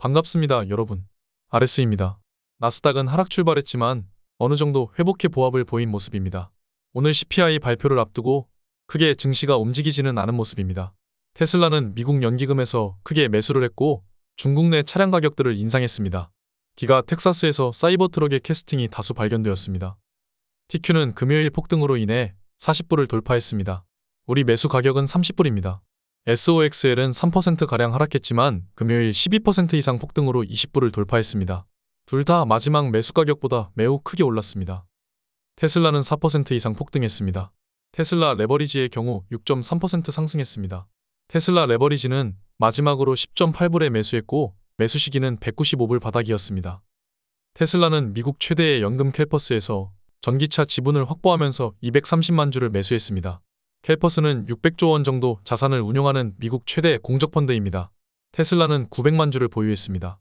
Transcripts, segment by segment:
반갑습니다, 여러분. RS입니다. 나스닥은 하락 출발했지만 어느 정도 회복해 보합을 보인 모습입니다. 오늘 CPI 발표를 앞두고 크게 증시가 움직이지는 않은 모습입니다. 테슬라는 미국 연기금에서 크게 매수를 했고 중국 내 차량 가격들을 인상했습니다. 기가 텍사스에서 사이버 트럭의 캐스팅이 다수 발견되었습니다. TQ는 금요일 폭등으로 인해 40불을 돌파했습니다. 우리 매수 가격은 30불입니다. SOXL은 3%가량 하락했지만 금요일 12% 이상 폭등으로 20불을 돌파했습니다. 둘 다 마지막 매수 가격보다 매우 크게 올랐습니다. 테슬라는 4% 이상 폭등했습니다. 테슬라 레버리지의 경우 6.3% 상승했습니다. 테슬라 레버리지는 마지막으로 10.8불에 매수했고 매수 시기는 195불 바닥이었습니다. 테슬라는 미국 최대의 연금 캘퍼스에서 전기차 지분을 확보하면서 230만 주를 매수했습니다. 캘퍼스는 600조 원 정도 자산을 운용하는 미국 최대 공적펀드입니다. 테슬라는 900만 주를 보유했습니다.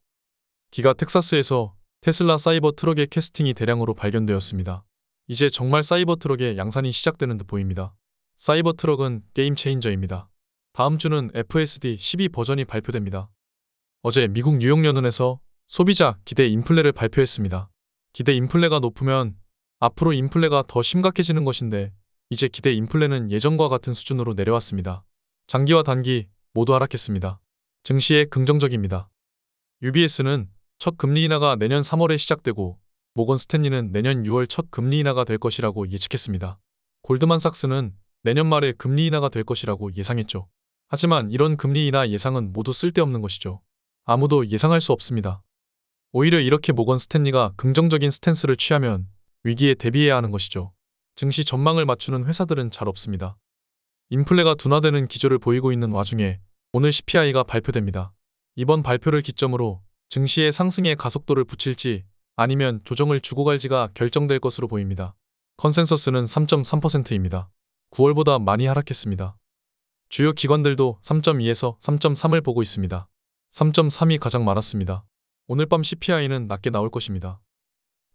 기가 텍사스에서 테슬라 사이버 트럭의 캐스팅이 대량으로 발견되었습니다. 이제 정말 사이버 트럭의 양산이 시작되는 듯 보입니다. 사이버 트럭은 게임 체인저입니다. 다음 주는 FSD 12 버전이 발표됩니다. 어제 미국 뉴욕연은에서 소비자 기대 인플레를 발표했습니다. 기대 인플레가 높으면 앞으로 인플레가 더 심각해지는 것인데 이제 기대 인플레는 예전과 같은 수준으로 내려왔습니다. 장기와 단기 모두 하락했습니다. 증시에 긍정적입니다. UBS는 첫 금리 인하가 내년 3월에 시작되고 모건 스탠리는 내년 6월 첫 금리 인하가 될 것이라고 예측했습니다. 골드만삭스는 내년 말에 금리 인하가 될 것이라고 예상했죠. 하지만 이런 금리 인하 예상은 모두 쓸데없는 것이죠. 아무도 예상할 수 없습니다. 오히려 이렇게 모건 스탠리가 긍정적인 스탠스를 취하면 위기에 대비해야 하는 것이죠. 증시 전망을 맞추는 회사들은 잘 없습니다. 인플레가 둔화되는 기조를 보이고 있는 와중에 오늘 CPI가 발표됩니다. 이번 발표를 기점으로 증시의 상승의 가속도를 붙일지 아니면 조정을 주고 갈지가 결정될 것으로 보입니다. 컨센서스는 3.3%입니다. 9월보다 많이 하락했습니다. 주요 기관들도 3.2에서 3.3을 보고 있습니다. 3.3이 가장 많았습니다. 오늘 밤 CPI는 낮게 나올 것입니다.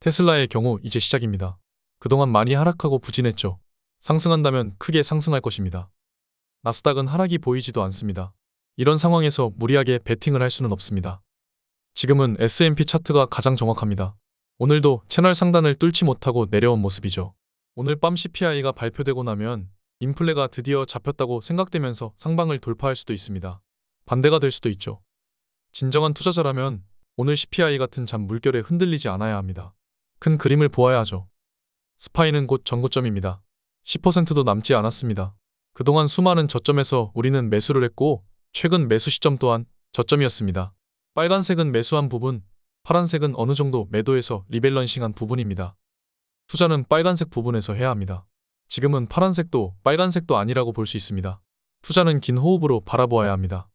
테슬라의 경우 이제 시작입니다. 그동안 많이 하락하고 부진했죠. 상승한다면 크게 상승할 것입니다. 나스닥은 하락이 보이지도 않습니다. 이런 상황에서 무리하게 베팅을 할 수는 없습니다. 지금은 S&P 차트가 가장 정확합니다. 오늘도 채널 상단을 뚫지 못하고 내려온 모습이죠. 오늘 밤 CPI가 발표되고 나면 인플레가 드디어 잡혔다고 생각되면서 상방을 돌파할 수도 있습니다. 반대가 될 수도 있죠. 진정한 투자자라면 오늘 CPI 같은 잠 물결에 흔들리지 않아야 합니다. 큰 그림을 보아야 하죠. 스파이는 곧 전고점입니다. 10%도 남지 않았습니다. 그동안 수많은 저점에서 우리는 매수를 했고 최근 매수 시점 또한 저점이었습니다. 빨간색은 매수한 부분, 파란색은 어느 정도 매도해서 리밸런싱한 부분입니다. 투자는 빨간색 부분에서 해야 합니다. 지금은 파란색도 빨간색도 아니라고 볼 수 있습니다. 투자는 긴 호흡으로 바라보아야 합니다.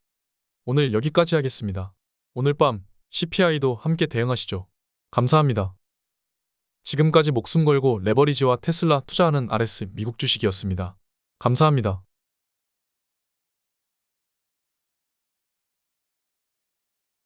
오늘 여기까지 하겠습니다. 오늘 밤 CPI도 함께 대응하시죠. 감사합니다. 지금까지 목숨 걸고 레버리지와 테슬라 투자하는 RS 미국 주식이었습니다. 감사합니다.